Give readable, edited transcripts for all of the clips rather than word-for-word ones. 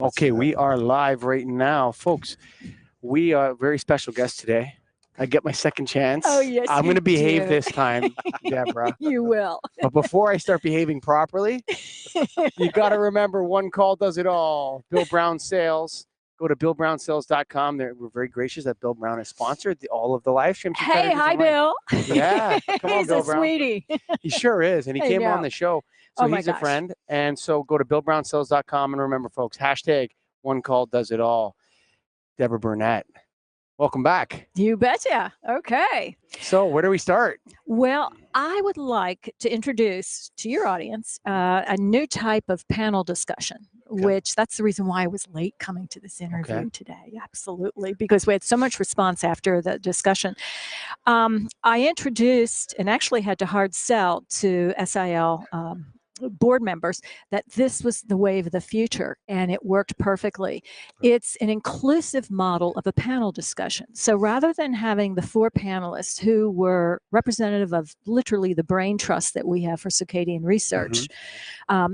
Okay, we are live right now, folks. We are a very special guest today. I get my second chance. Oh, yes, I'm going to you behave do. this time, Deborah. You will. But before I start behaving properly, you got to remember one call does it all. Bill Brown Sales. Go to BillBrownSales.com. We're very gracious that Bill Brown has sponsored all of the live streams. Hey, hi, Bill. Yeah, come on, He's Bill a Brown. sweetie. He sure is, and he I came on know. the show. So Oh, my he's a gosh. friend. And so go to BillBrownSales.com. And remember, folks, hashtag one call does it all. Deborah Burnett, welcome back. You betcha. Okay. So where do we start? Well, I would like to introduce to your audience a new type of panel discussion, which that's the reason why I was late coming to this interview today. Absolutely, because we had so much response after the discussion. I introduced and actually had to hard sell to SIL board members that this was the wave of the future, and it worked perfectly. It's an inclusive model of a panel discussion. So rather than having the four panelists who were representative of literally the brain trust that we have for circadian research,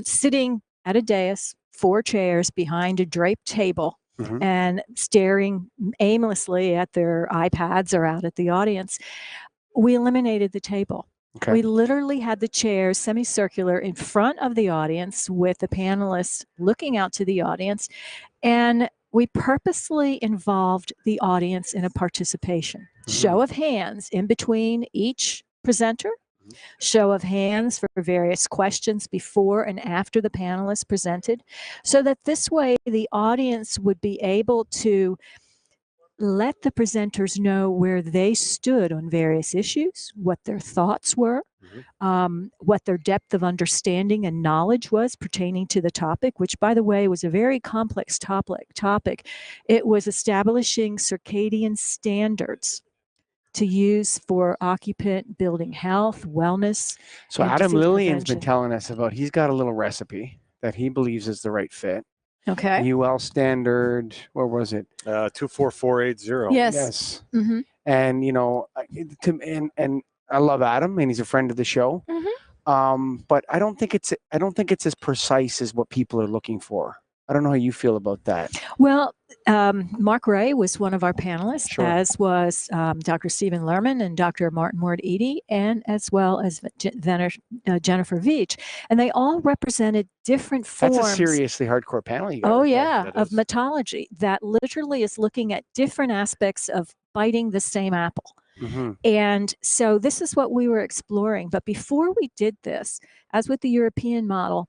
sitting at a dais, four chairs behind a draped table, and staring aimlessly at their iPads or out at the audience, we eliminated the table. We literally had the chairs semicircular in front of the audience with the panelists looking out to the audience, and we purposely involved the audience in a participation. Show of hands in between each presenter, show of hands for various questions before and after the panelists presented, so that this way the audience would be able to let the presenters know where they stood on various issues, what their thoughts were, what their depth of understanding and knowledge was pertaining to the topic, which, by the way, was a very complex topic. It was establishing circadian standards to use for occupant building health, wellness. So Adam Lillian's been telling us about, he's got a little recipe that he believes is the right fit. Okay. UL standard, what was it? 24480. Yes. And you know, and I love Adam, and he's a friend of the show. But I don't think it's as precise as what people are looking for. I don't know how you feel about that. Well, Mark Ray was one of our panelists, as was Dr. Stephen Lerman and Dr. Martin Ward-Edey, and as well as Jennifer Veach. And they all represented different forms. That's a seriously hardcore panel you got. Oh, yeah, of metology that literally is looking at different aspects of biting the same apple. And so this is what we were exploring. But before we did this, as with the European model,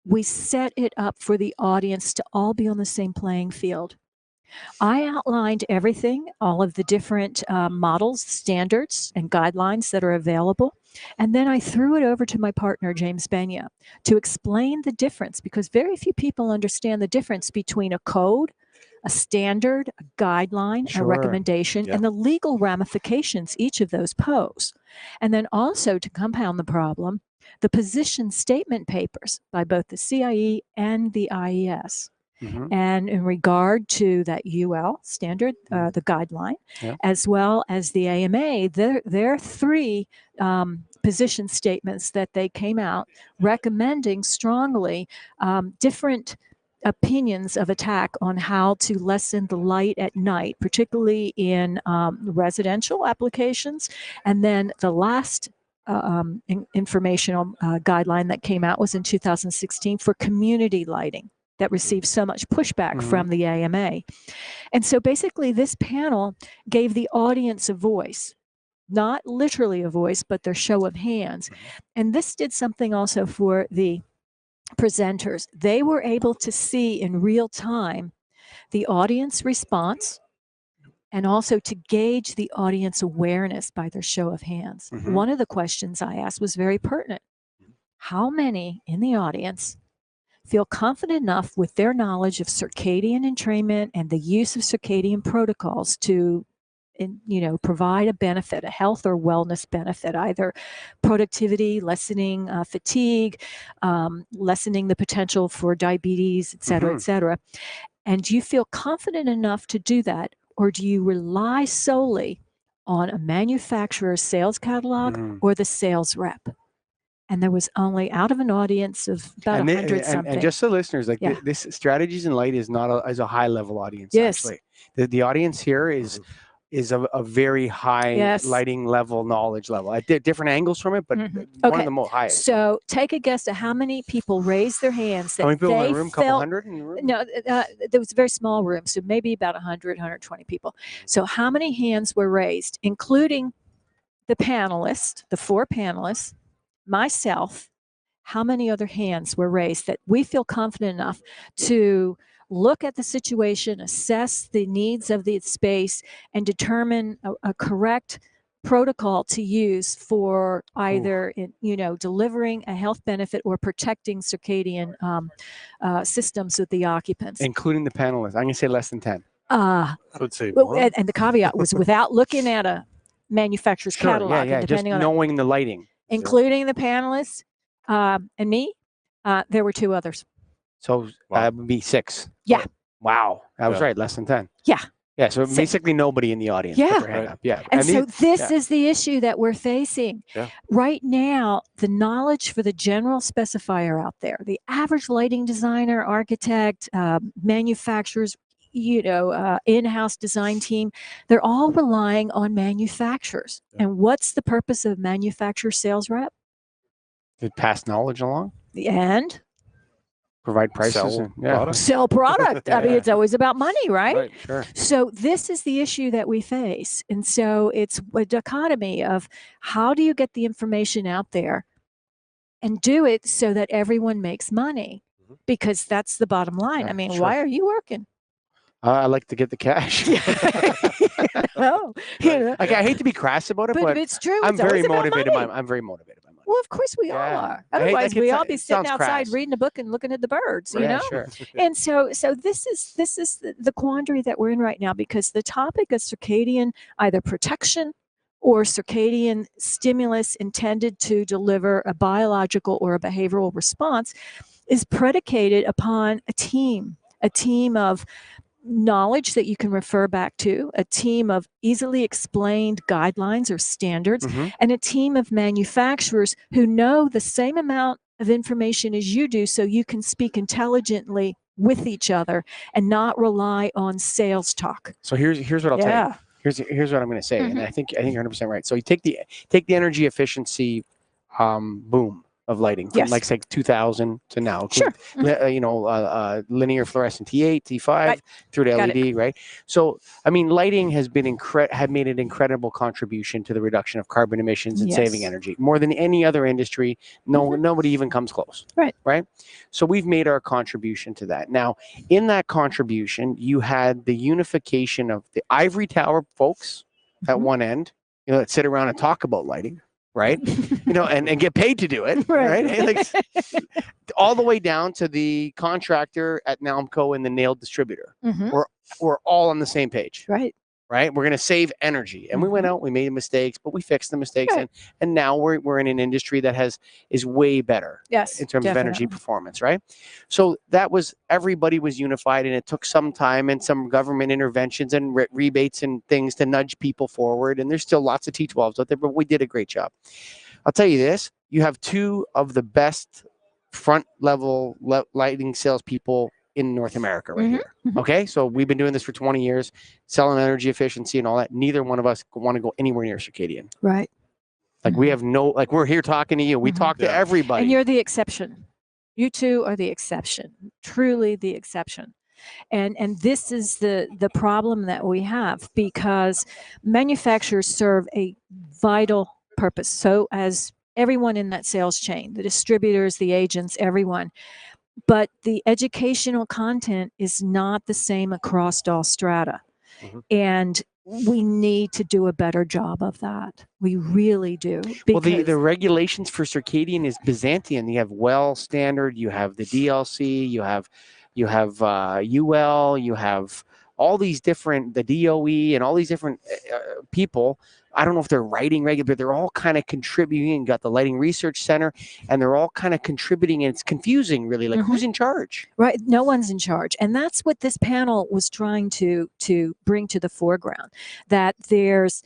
we set it up for the audience to all be on the same playing field. I outlined everything, all of the different models, standards, and guidelines that are available. And then I threw it over to my partner, James Benya, to explain the difference, because very few people understand the difference between a code, a standard, a guideline, a recommendation, and the legal ramifications each of those pose. And then also, to compound the problem, the position statement papers by both the CIE and the IES. And in regard to that UL standard, the guideline, as well as the AMA, there are three position statements that they came out recommending strongly different opinions of attack on how to lessen the light at night, particularly in residential applications. And then the last informational guideline that came out was in 2016 for community lighting that received so much pushback from the AMA. And so basically this panel gave the audience a voice, not literally a voice, but their show of hands. And this did something also for the presenters. They were able to see in real time the audience response, and also to gauge the audience awareness by their show of hands. One of the questions I asked was very pertinent. How many in the audience feel confident enough with their knowledge of circadian entrainment and the use of circadian protocols to provide a benefit, a health or wellness benefit, either productivity, lessening fatigue, lessening the potential for diabetes, et cetera, et cetera. And do you feel confident enough to do that? Or do you rely solely on a manufacturer's sales catalog or the sales rep? and there was only out of an audience of about and, 100 something. and just the listeners, like Yeah. this Strategies in Light is not is a high level audience. Yes. Actually, the audience here is a very high Yes. lighting level, knowledge level at different angles from it, but one Okay. of the most highest. So take a guess at how many people raised their hands that How many people they in the room? Couple felt. hundred in the room? No, there was a very small room, so maybe about 100, 120 people. So how many hands were raised, including the panelists, the 4 panelists, myself? How many other hands were raised that we feel confident enough to look at the situation, assess the needs of the space, and determine a correct protocol to use for either delivering a health benefit or protecting circadian systems with the occupants, including the panelists? I'm gonna say less than 10. I would say more. and the caveat was without looking at a manufacturer's Sure, catalog, yeah, and just depending on knowing the lighting, including the panelists and me, there were 2 others. so that would be 6. Yeah. Wow, I was Yeah. right, less than 10. Yeah. Yeah, so 6. basically nobody in the audience Yeah. put their hand up. Yeah, And so this yeah. is the issue that we're facing. Yeah. Right now, the knowledge for the general specifier out there, the average lighting designer, architect, manufacturers, in-house design team, they're all relying on manufacturers. Yeah. And what's the purpose of manufacturer sales rep? to pass knowledge along, And provide prices, Sell and, yeah. product. sell product. I mean, Yeah. it's always about money, right? Right, sure. So this is the issue that we face. And so it's a dichotomy of how do you get the information out there and do it so that everyone makes money? Mhm. Because that's the bottom line. Yeah, I mean, sure. why are you working? I like to get the cash. No, Like, I hate to be crass about it, but but it's true. I'm It's always very about motivated. money. I'm very motivated by money. Well, of course we all Yeah. are. I hate- Otherwise, like, we it's- all be it sitting sounds outside crass. reading a book and looking at the birds. You Yeah, know. sure. And so this is the quandary that we're in right now, because the topic of circadian either protection or circadian stimulus intended to deliver a biological or a behavioral response is predicated upon a team of knowledge that you can refer back to, a team of easily explained guidelines or standards, Mhm. and a team of manufacturers who know the same amount of information as you do, so you can speak intelligently with each other and not rely on sales talk. So here's what I'll tell you. Yeah. Here's what I'm going to say, and Mhm. I think you're 100% right. So you take the energy efficiency boom of lighting from Yes. like say 2000 to now. Sure. Linear fluorescent T8, T5 Right. through to Got LED, right? So I mean, lighting has been had made an incredible contribution to the reduction of carbon emissions and saving Yes. energy more than any other industry. Nobody even comes close. Right. Right. So we've made our contribution to that. Now, in that contribution, you had the unification of the ivory tower folks at Mhm. one end, that sit around and talk about lighting, right? And get paid to do it, right? Like, all the way down to the contractor at Nalmco and the nailed distributor. Mhm. We're all on the same page, Right. right? We're going to save energy, and we went out, we made mistakes, but we fixed the mistakes, Right. and now we're in an industry that is way better Yes. in terms of energy definitely. performance, right? So everybody was unified, and it took some time and some government interventions and rebates and things to nudge people forward. And there's still lots of T12s out there, but we did a great job. I'll tell you this: you have 2 of the best front level lighting salespeople in North America right Mhm. here. Okay, so we've been doing this for 20 years, selling energy efficiency and all that. Neither one of us want to go anywhere near circadian. Right. Like, we have we're here talking to you. We Mhm. talk to Yeah. everybody. And you're the exception. You two are the exception, truly the exception. And this is the problem that we have, because manufacturers serve a vital purpose. So as everyone in that sales chain, the distributors, the agents, everyone. But the educational content is not the same across all strata. Mhm. And we need to do a better job of that. We really do. Well, the because- regulations for circadian is Byzantine. You have well standard, you have the DLC, you have UL, you have all these different, the DOE, and all these different people. I don't know if they're writing regular, but they're all kind of contributing. And got the Lighting Research Center, and they're all kind of contributing, and it's confusing, really. Like, who's in charge? Right. No one's in charge. And that's what this panel was trying to bring to the foreground, that there's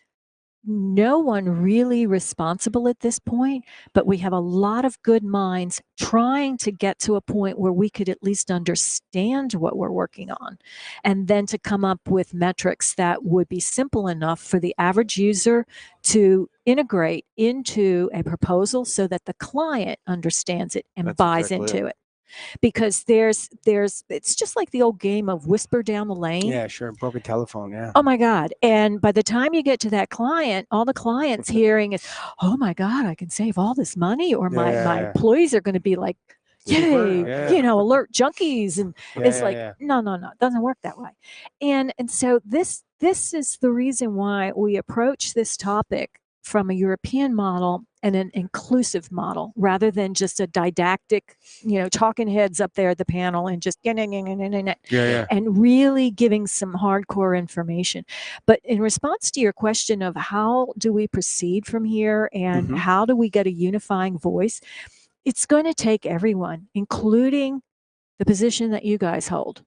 no one really responsible at this point, but we have a lot of good minds trying to get to a point where we could at least understand what we're working on, and then to come up with metrics that would be simple enough for the average user to integrate into a proposal so that the client understands it and buys into it. Because it's just like the old game of whisper down the lane. Yeah, sure. Broken telephone. Yeah. Oh my God. And by the time you get to that client, all the client's hearing is, oh my God, I can save all this money, or my employees are going to be like, yay, you know, alert junkies. And it's like, no, it doesn't work that way. And so this is the reason why we approach this topic from a European model and an inclusive model, rather than just a didactic, you know, talking heads up there at the panel and just and really giving some hardcore information. But in response to your question of how do we proceed from here and how do we get a unifying voice, it's going to take everyone, including the position that you guys hold,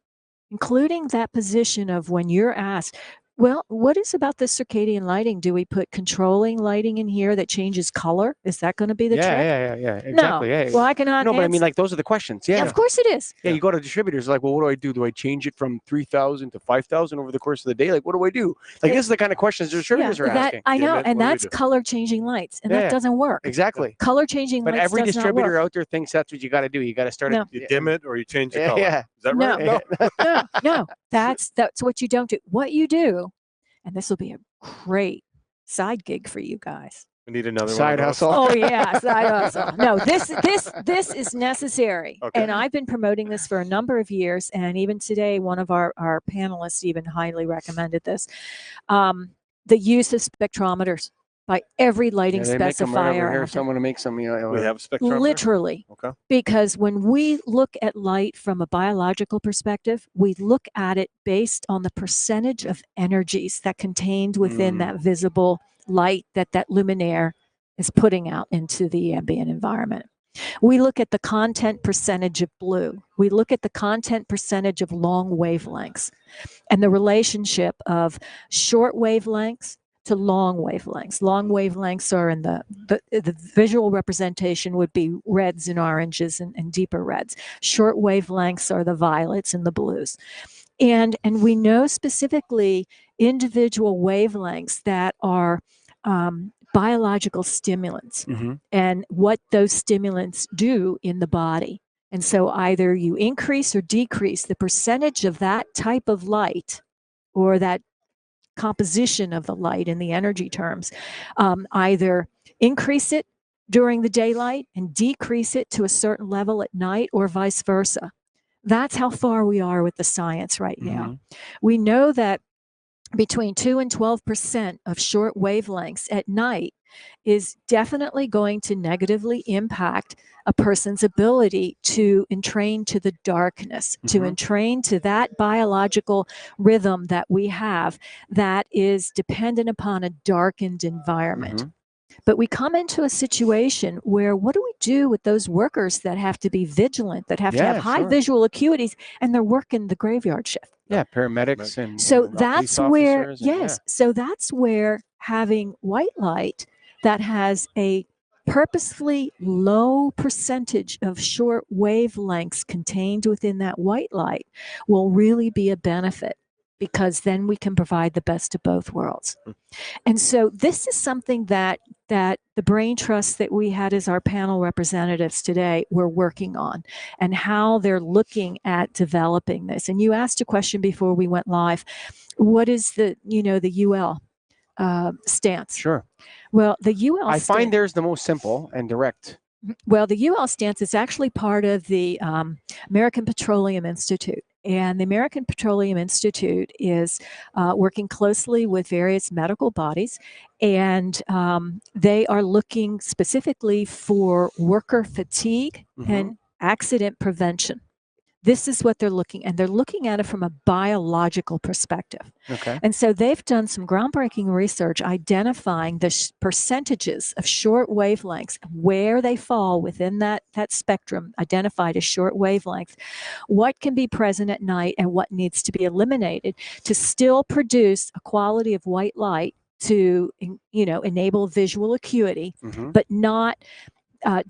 including that position of when you're asked, well, what is about the circadian lighting? Do we put controlling lighting in here that changes color? Is that going to be the trick? Yeah, exactly. No. Yeah. Well, I cannot. No, but I mean, like, those are the questions. Yeah, of course it is. Yeah, you go to distributors, like, well, what do I do? Do I change it from 3,000 to 5,000 over the course of the day? Like, what do I do? Like, this is the kind of questions the distributors are asking. I know, and that's color changing lights, and that doesn't work. Exactly. Color changing lights. But every distributor out there thinks that's what you got to do. You got to start it. You dim it or you change the color. Yeah. Is that right? No. That's what you don't do. What you do, and this will be a great side gig for you guys. We need another side hustle. Oh yeah, side hustle. No, this is necessary. Okay. And I've been promoting this for a number of years, and even today, one of our panelists even highly recommended this. The use of spectrometers by every lighting specifier. Here, someone to make some. We have a spectrometer. Literally. Okay. Because when we look at light from a biological perspective, we look at it based on the percentage of energies that contained within that visible light that luminaire is putting out into the ambient environment. We look at the content percentage of blue. We look at the content percentage of long wavelengths, and the relationship of short wavelengths to long wavelengths. Long wavelengths are in the visual representation would be reds and oranges and deeper reds. Short wavelengths are the violets and the blues. And we know specifically individual wavelengths that are biological stimulants and what those stimulants do in the body. And so either you increase or decrease the percentage of that type of light, or that composition of the light in the energy terms, either increase it during the daylight and decrease it to a certain level at night, or vice versa. That's how far we are with the science right now. We know that between 2 and 12% of short wavelengths at night is definitely going to negatively impact a person's ability to entrain to the darkness, to entrain to that biological rhythm that we have that is dependent upon a darkened environment. But we come into a situation where, what do we do with those workers that have to be vigilant, that have to have high visual acuities, and they're working the graveyard shift? Yeah, paramedics and so that's where so that's where having white light that has a purposefully low percentage of short wavelengths contained within that white light will really be a benefit, because then we can provide the best of both worlds. And so this is something that the Brain Trust that we had as our panel representatives today were working on, and how they're looking at developing this. And you asked a question before we went live, what is the UL stance? Sure. Well, the UL I find theirs the most simple and direct. Well, the UL stance is actually part of the American Petroleum Institute. And the American Petroleum Institute is working closely with various medical bodies, and they are looking specifically for worker fatigue and accident prevention. This is what they're looking, and they're looking at it from a biological perspective. Okay. And so they've done some groundbreaking research identifying the percentages of short wavelengths, where they fall within that spectrum identified as short wavelengths, what can be present at night and what needs to be eliminated to still produce a quality of white light to, enable visual acuity, but not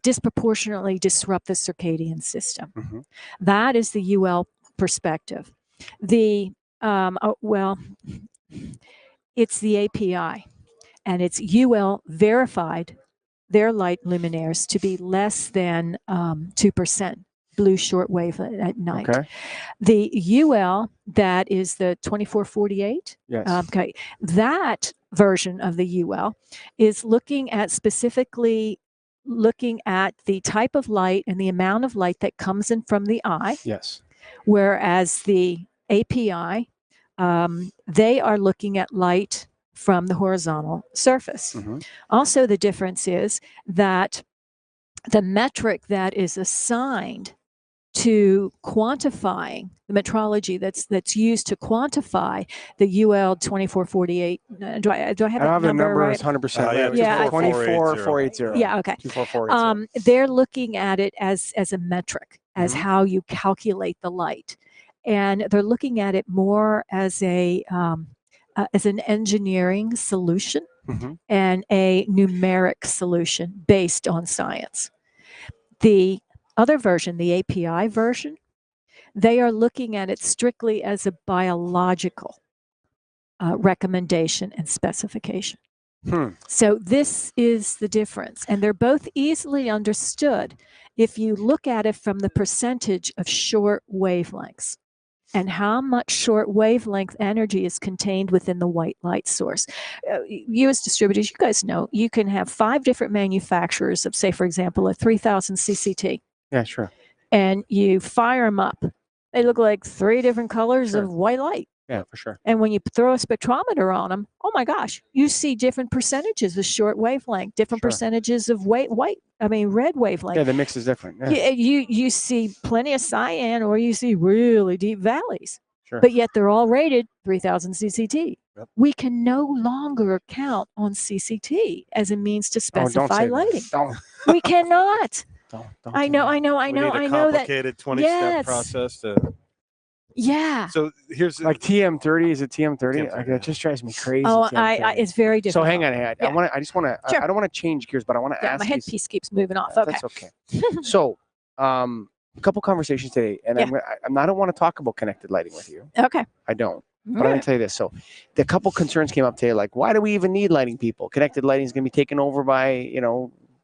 disproportionately disrupt the circadian system. That is the UL perspective. The it's the API, and it's UL verified their light luminaires to be less than 2% blue shortwave at night. Okay. The UL, that is the 2448. Yes. Okay. That version of the UL is specifically looking at the type of light and the amount of light that comes in from the eye. Yes. Whereas the API, they are looking at light from the horizontal surface. Also, the difference is that the metric that is assigned to quantifying the metrology that's used to quantify the UL 2448. Do I have I have the number right? is 100%. Yeah, 24480. Yeah, okay. 24480. They're looking at it as a metric, as how you calculate the light, and they're looking at it more as as an engineering solution and a numeric solution based on science. The other version, the API version, they are looking at it strictly as a biological recommendation and specification. So this is the difference, and they're both easily understood if you look at it from the percentage of short wavelengths and how much short wavelength energy is contained within the white light source. You as distributors, you guys know, you can have 5 different manufacturers of, say, for example, a 3000 CCT. Yeah, sure. And you fire them up. They look like 3 different colors of white light. Yeah, for sure. And when you throw a spectrometer on them, oh my gosh, you see different percentages of short wavelength, different percentages of red wavelength. Yeah, the mix is different. Yeah. You see plenty of cyan, or you see really deep valleys. Sure. But yet they're all rated 3000 CCT. Yep. We can no longer count on CCT as a means to specify lighting. We cannot. Don't I know We need a complicated 20-step process to. Yeah. So here's like TM30. Is it TM30? Like, it just drives me crazy. Oh, it's very different. So hang on. I don't want to change gears, but I want to ask. My headpiece keeps moving off. Okay. That's okay. So, a couple conversations today, and I don't want to talk about connected lighting with you. Okay. I don't. But I'm going to tell you this. So, the couple concerns came up today, like, why do we even need lighting people? Connected lighting is going to be taken over by,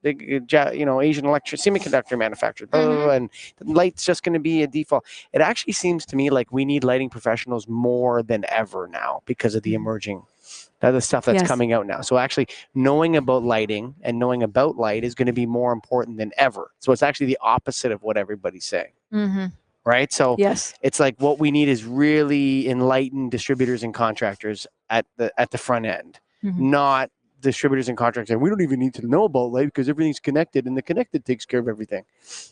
big, Asian semiconductor manufacturers, and the light's just going to be a default. It actually seems to me like we need lighting professionals more than ever now because of the emerging, the stuff that's coming out now. So actually knowing about lighting and knowing about light is going to be more important than ever. So it's actually the opposite of what everybody's saying. Right? So it's like what we need is really enlightened distributors and contractors at the front end, not distributors and contractors. We don't even need to know about light because everything's connected and the connected takes care of everything.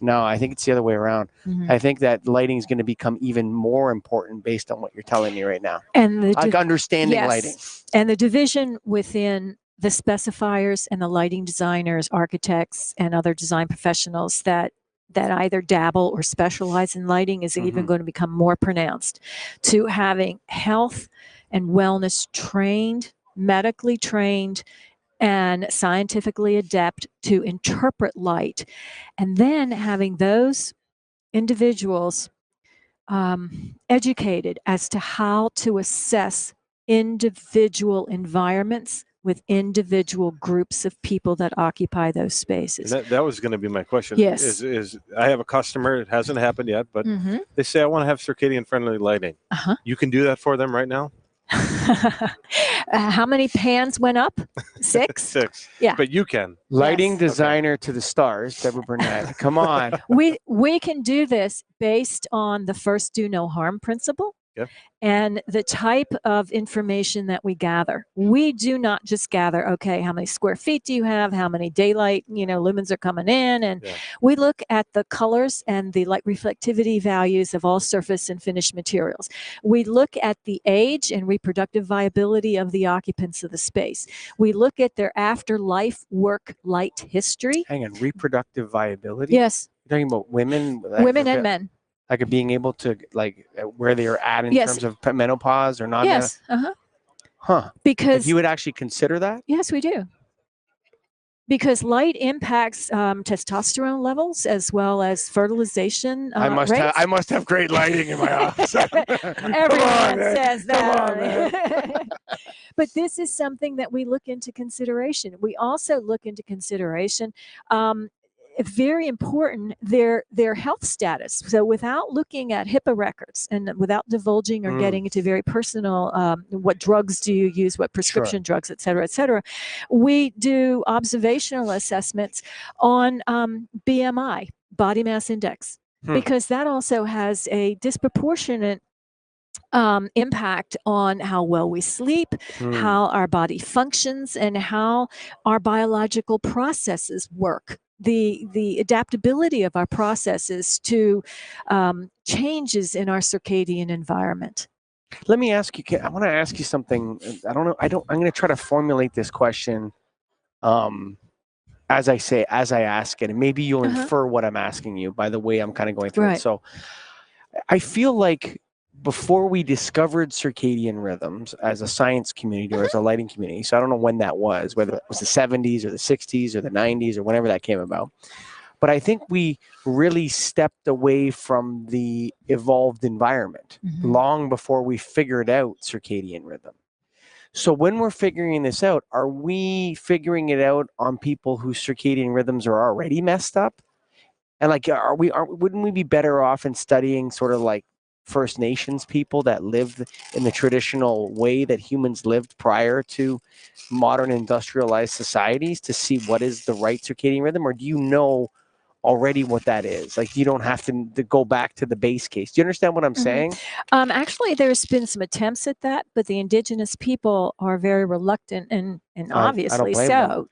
No, I think it's the other way around. I think that lighting is going to become even more important based on what you're telling me right now. And understanding lighting. And the division within the specifiers and the lighting designers, architects, and other design professionals that either dabble or specialize in lighting is even going to become more pronounced, to having health and wellness trained, medically trained, and scientifically adept to interpret light, and then having those individuals educated as to how to assess individual environments with individual groups of people that occupy those spaces. That was going to be my question. Yes. Is I have a customer, it hasn't happened yet, but they say, I want to have circadian friendly lighting. You can do that for them right now? How many pans went up? 6? 6. Yeah. But you can. Lighting designer to the stars, Deborah Burnett. Come on. We can do this based on the first do no harm principle. Yep. And the type of information that we gather. We do not just gather, okay, how many square feet do you have? How many daylight, lumens are coming in? And we look at the colors and the light reflectivity values of all surface and finished materials. We look at the age and reproductive viability of the occupants of the space. We look at their afterlife work light history. Hang on, reproductive viability? Yes. You're talking about women? Women and men. Like being able to, where they're at in terms of menopause or not? Yes. Huh. Because you would actually consider that? yes, we do. Because light impacts testosterone levels as well as fertilization rates. I must have great lighting in my office. Everyone says that. Come on, man. But this is something that we look into consideration. We also look into consideration, very important, their health status. So without looking at HIPAA records and without divulging or getting into very personal, what drugs do you use, what prescription drugs, et cetera, we do observational assessments on BMI, body mass index, because that also has a disproportionate impact on how well we sleep, how our body functions, and how our biological processes work. The adaptability of our processes to changes in our circadian environment. Let me ask you. I want to ask you something. I don't know. I'm going to try to formulate this question, as I ask it, and maybe you'll infer what I'm asking you by the way I'm kind of going through it. So, I feel like before we discovered circadian rhythms as a science community or as a lighting community, so I don't know when that was, whether it was the 70s or the 60s or the 90s or whenever that came about, but I think we really stepped away from the evolved environment long before we figured out circadian rhythm. So when we're figuring this out, are we figuring it out on people whose circadian rhythms are already messed up? And like, wouldn't we be better off in studying sort of like First Nations people that lived in the traditional way that humans lived prior to modern industrialized societies to see what is the right circadian rhythm? Or do you know already what that is? Like, you don't have to go back to the base case. Do you understand what I'm saying? Actually, there's been some attempts at that, but the indigenous people are very reluctant and obviously so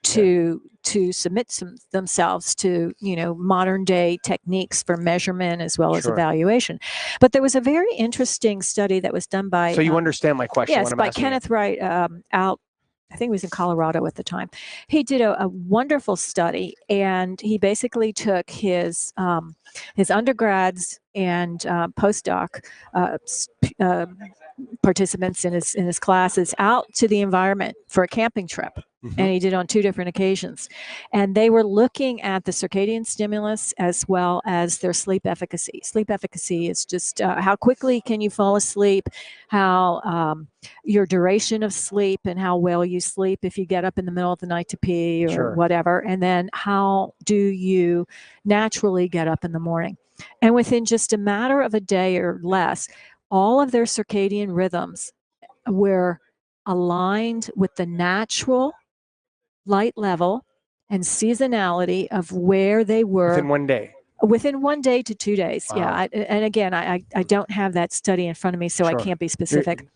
to submit themselves to, modern day techniques for measurement as well as evaluation. But there was a very interesting study that was done by... So you understand my question? Yes, by Kenneth Wright out, I think it was in Colorado at the time. He did a wonderful study, and he basically took his undergrads and postdoc participants in his classes out to the environment for a camping trip. And he did on 2 different occasions. And they were looking at the circadian stimulus as well as their sleep efficacy. Sleep efficacy is just how quickly can you fall asleep, how your duration of sleep and how well you sleep if you get up in the middle of the night to pee or whatever. And then how do you naturally get up in the morning? And within just a matter of a day or less, all of their circadian rhythms were aligned with the natural light level and seasonality of where they were within 1 day. Within 1 day to 2 days. Wow. Yeah. And again, I don't have that study in front of me, so I can't be specific.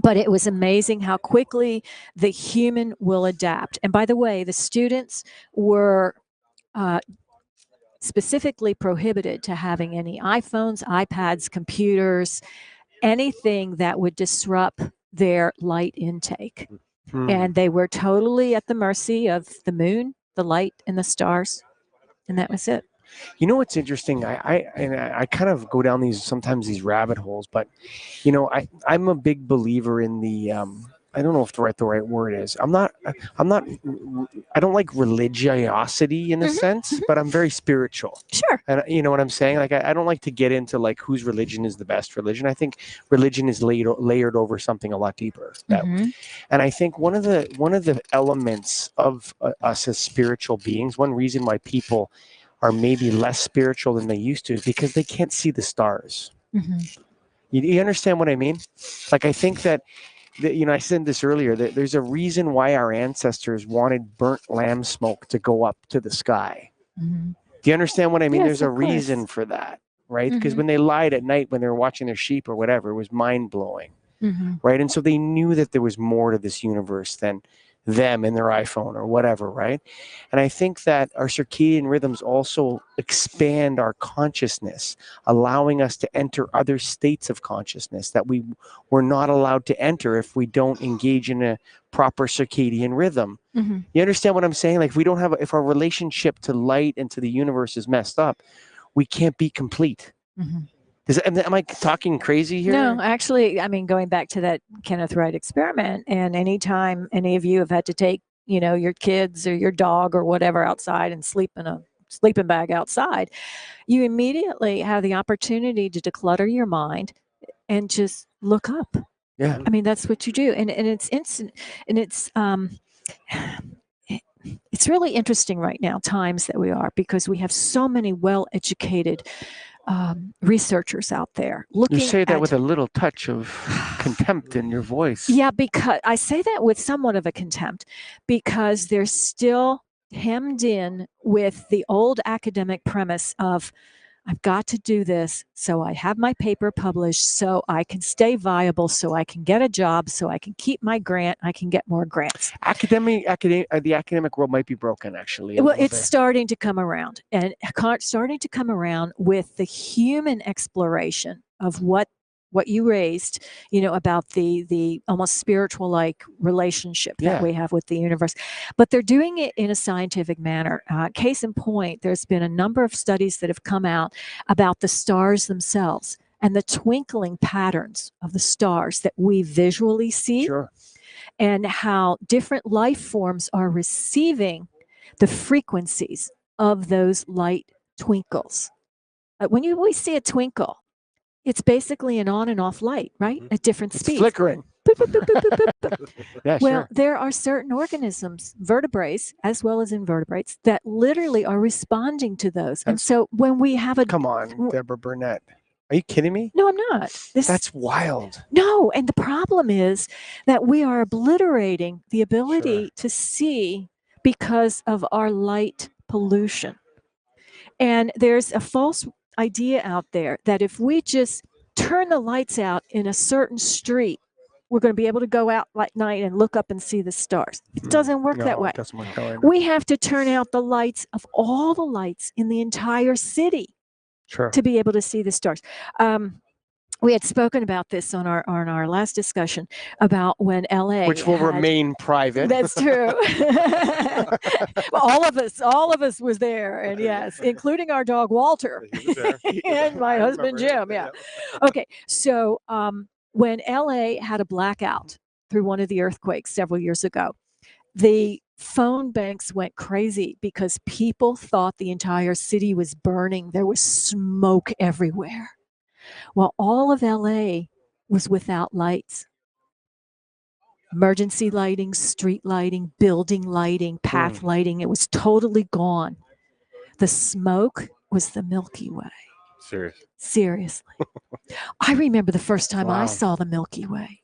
But it was amazing how quickly the human will adapt. And by the way, the students were specifically prohibited to having any iPhones, iPads, computers, anything that would disrupt their light intake. And they were totally at the mercy of the moon, the light, and the stars. And that was it. You know what's interesting? I kind of go down sometimes these rabbit holes, but I'm a big believer in the I don't know if the right word is. I don't like religiosity in a sense, but I'm very spiritual. Sure. And you know what I'm saying? Like, I don't like to get into like whose religion is the best religion. I think religion is layered over something a lot deeper. And I think one of the elements of us as spiritual beings, one reason why people are maybe less spiritual than they used to is because they can't see the stars. You understand what I mean? Like, I think that I said this earlier, that there's a reason why our ancestors wanted burnt lamb smoke to go up to the sky. Do you understand what I mean? Yes, there's a reason for that, right? Because when they lied at night, when they were watching their sheep or whatever, it was mind-blowing, right? And so they knew that there was more to this universe than them and their iPhone or whatever, right? And I think that our circadian rhythms also expand our consciousness, allowing us to enter other states of consciousness that we were not allowed to enter if we don't engage in a proper circadian rhythm. You understand what I'm saying? Like, if our relationship to light and to the universe is messed up, we can't be complete. Am I talking crazy here? No, actually, I mean, going back to that Kenneth Wright experiment, and anytime any of you have had to take, your kids or your dog or whatever outside and sleep in a sleeping bag outside, you immediately have the opportunity to declutter your mind and just look up. Yeah. I mean, that's what you do. And it's instant, and it's really interesting right now, times that we are, because we have so many well-educated researchers out there looking. You say that with a little touch of contempt in your voice. Yeah, because I say that with somewhat of a contempt, because they're still hemmed in with the old academic premise of, I've got to do this so I have my paper published, so I can stay viable, so I can get a job, so I can keep my grant, I can get more grants. The academic world might be broken, actually. Well, it's starting to come around, and starting to come around with the human exploration of what you raised, about the almost spiritual like relationship that we have with the universe. But they're doing it in a scientific manner. Case in point, there's been a number of studies that have come out about the stars themselves and the twinkling patterns of the stars that we visually see. Sure. And how different life forms are receiving the frequencies of those light twinkles. When we see a twinkle, it's basically an on and off light, right? Mm-hmm. At different it's speeds. Flickering. Boop, boop, boop, boop, boop, boop. Yeah, well, sure. there are certain organisms, vertebrates as well as invertebrates, that literally are responding to those. And so when we have Come on, Deborah Burnett. Are you kidding me? No, I'm not. That's wild. No, and the problem is that we are obliterating the ability to see because of our light pollution. And there's a false idea out there that if we just turn the lights out in a certain street, we're going to be able to go out at night and look up and see the stars. It doesn't work that way. It doesn't work that way. We have to turn out the lights of all the lights in the entire city to be able to see the stars. We had spoken about this on our last discussion about when LA, which will remain private. That's true. Well, all of us was there, and yes, including our dog Walter and my husband Jim. Yeah. Okay, so when LA had a blackout through one of the earthquakes several years ago, the phone banks went crazy because people thought the entire city was burning. There was smoke everywhere. Well, all of LA was without lights. Emergency lighting, street lighting, building lighting, path lighting. It was totally gone. The smoke was the Milky Way. Seriously. I remember the first time I saw the Milky Way.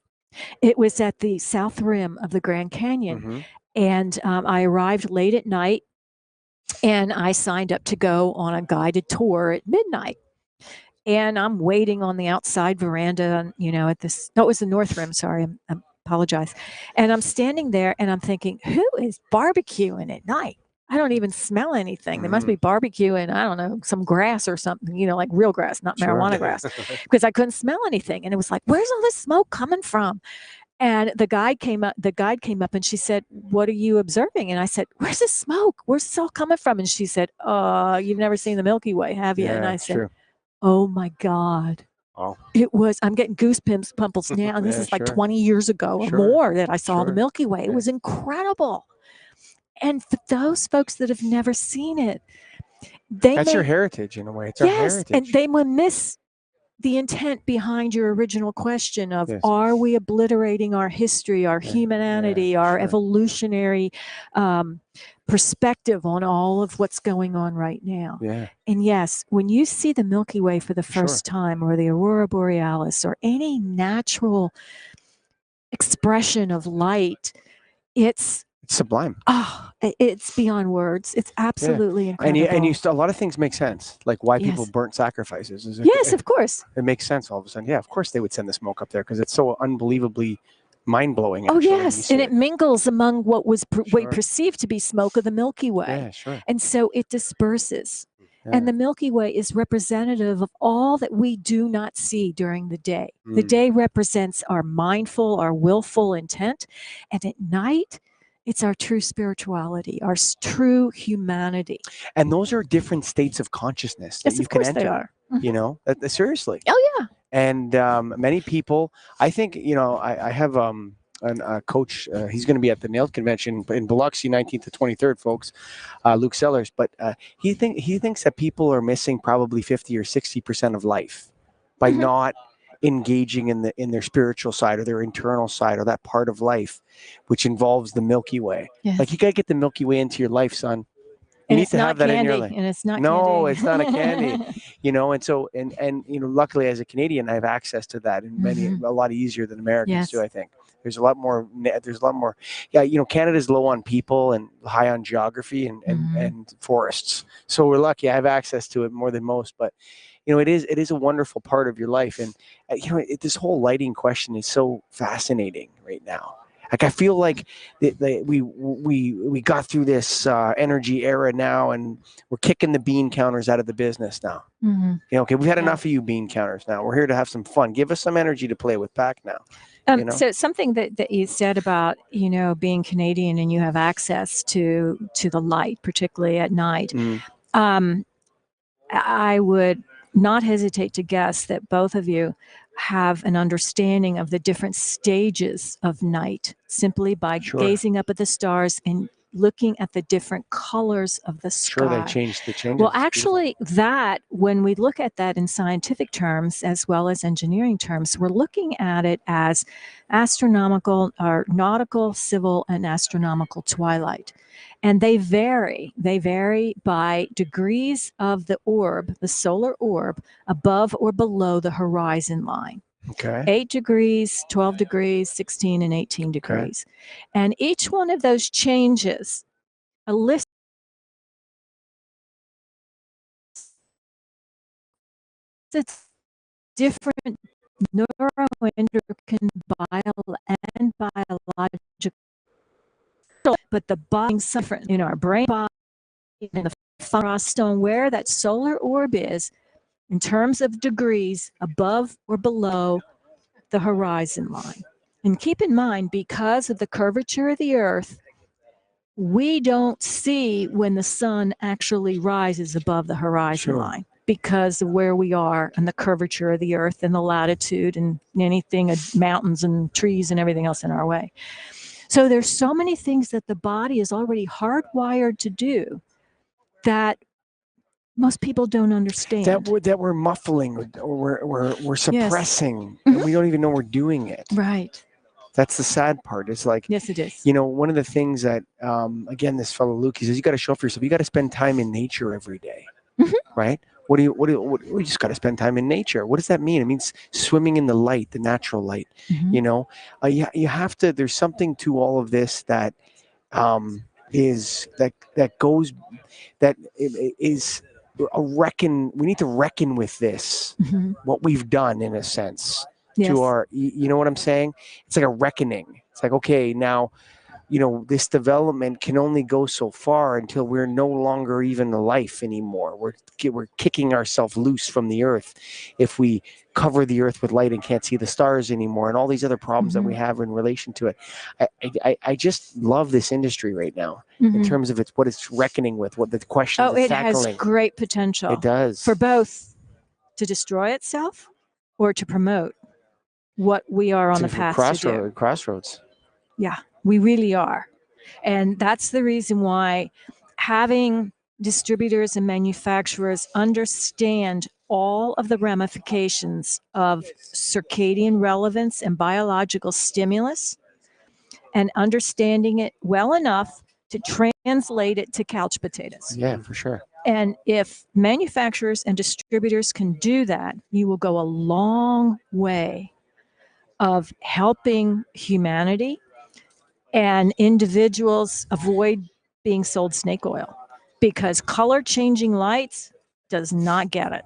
It was at the south rim of the Grand Canyon. And I arrived late at night, and I signed up to go on a guided tour at midnight. And I'm waiting on the outside veranda, at this, no, it was the North Rim, sorry, I apologize. And I'm standing there and I'm thinking, who is barbecuing at night? I don't even smell anything. They must be barbecuing, I don't know, some grass or something, like real grass, not marijuana grass, because I couldn't smell anything. And it was like, where's all this smoke coming from? And the guide came up and she said, what are you observing? And I said, where's the smoke? Where's this all coming from? And she said, you've never seen the Milky Way, have you? And I said, oh my God. Oh. It was, I'm getting goosebumps now. And this is like 20 years ago or more that I saw the Milky Way. It was incredible. And for those folks that have never seen it, that's your heritage in a way. It's our heritage. And they will miss the intent behind your original question of, are we obliterating our history, our humanity, our evolutionary perspective on all of what's going on right now? And yes, when you see the Milky Way for the first time, or the Aurora Borealis, or any natural expression of light, it's sublime. Oh, it's beyond words. It's absolutely incredible. And a lot of things make sense, like why people burnt sacrifices. Yes, of course. It makes sense all of a sudden. Yeah, of course they would send the smoke up there because it's so unbelievably mind-blowing. Oh, yes. And it mingles among what was we perceived to be smoke of the Milky Way. Yeah, sure. And so it disperses. And the Milky Way is representative of all that we do not see during the day. The day represents our mindful, our willful intent. And at night, it's our true spirituality, our true humanity. And those are different states of consciousness that Yes, you of can course enter. they are. You know, seriously. Oh yeah. And many people, I think, you know, I have a coach. He's going to be at the NAILD convention in Biloxi, 19th to 23rd, folks. Luke Sellers, but he thinks that people are missing probably 50 or 60% of life by not engaging in their spiritual side or their internal side or that part of life, which involves the Milky Way. Yes. Like, you got to get the Milky Way into your life, son. You And need it's to not have that candy, in your life. and it's not No, candy. it's not a candy. You know, and so and you know, luckily as a Canadian, I have access to that, and a lot easier than Americans do. I think there's a lot more. Yeah, you know, Canada's low on people and high on geography and forests, so we're lucky. I have access to it more than most, but you know, it is a wonderful part of your life, and you know, this whole lighting question is so fascinating right now. Like, I feel like we got through this energy era now, and we're kicking the bean counters out of the business now. You know, okay, we've had enough of you bean counters now. We're here to have some fun. Give us some energy to play with back now. You know? So something that you said about, you know, being Canadian and you have access to the light, particularly at night. I would not hesitate to guess that both of you have an understanding of the different stages of night simply by gazing up at the stars and looking at the different colors of the sky. Sure, they change. Well, actually, that, when we look at that in scientific terms as well as engineering terms, we're looking at it as astronomical or nautical, civil, and astronomical twilight. And they vary. They vary by degrees of the orb, the solar orb, above or below the horizon line. Okay. 8 degrees, 12 degrees, 16 and 18 degrees. And each one of those changes elicits different neuroendocrine and biological, but the body's different in our brain body and the frost-stone, where that solar orb is in terms of degrees above or below the horizon line. And keep in mind, because of the curvature of the Earth, we don't see when the sun actually rises above the horizon line because of where we are and the curvature of the Earth and the latitude and anything, mountains and trees and everything else in our way. So there's so many things that the body is already hardwired to do that most people don't understand. That we're muffling or we're suppressing, and we don't even know we're doing it. Right. That's the sad part. It's like, yes, it is. You know, one of the things that, again, this fellow Luke, he says, you got to show up for yourself. You got to spend time in nature every day, right? We just got to spend time in nature. What does that mean? It means swimming in the light, the natural light. You know, you have to. There's something to all of this that is a reckon. We need to reckon with this, what we've done in a sense. To our, you know what I'm saying? It's like a reckoning. It's like, okay, now, you know, this development can only go so far until we're no longer even alive anymore. We're kicking ourselves loose from the earth if we cover the earth with light and can't see the stars anymore, and all these other problems that we have in relation to it. I just love this industry right now in terms of what it's reckoning with, what the questions it's tackling. Has great potential. It does. For both to destroy itself or to promote what we are on the path to do. Crossroads. Yeah, we really are. And that's the reason why having distributors and manufacturers understand all of the ramifications of circadian relevance and biological stimulus, and understanding it well enough to translate it to couch potatoes. Yeah, for sure. And if manufacturers and distributors can do that, you will go a long way of helping humanity and individuals avoid being sold snake oil, because color changing lights does not get it.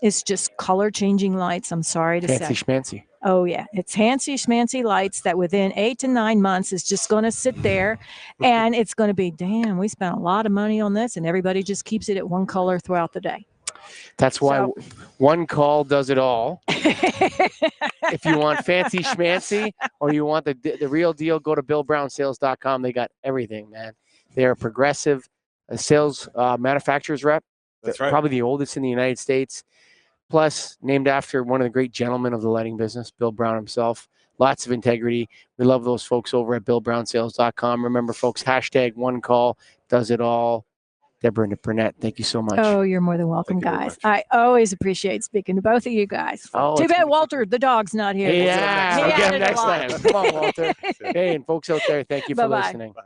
It's just color changing lights. I'm sorry to say. Fancy schmancy. Oh yeah, it's fancy schmancy lights that within 8 to 9 months is just going to sit there, and it's going to be, damn, we spent a lot of money on this, and everybody just keeps it at one color throughout the day. That's why one call does it all. If you want fancy schmancy or you want the real deal, go to BillBrownSales.com. They got everything, man. They're a progressive sales manufacturer's rep. That's right. Probably the oldest in the United States. Plus, named after one of the great gentlemen of the lighting business, Bill Brown himself. Lots of integrity. We love those folks over at BillBrownSales.com. Remember, folks, #OneCall does it all. Deborah and Burnett, thank you so much. Oh, you're more than welcome, guys. I always appreciate speaking to both of you guys. Oh, too bad Walter, the dog's not here. Yeah, we'll get him next time. Come on, Walter. Bye-bye. Hey, and folks out there, thank you for listening. Bye.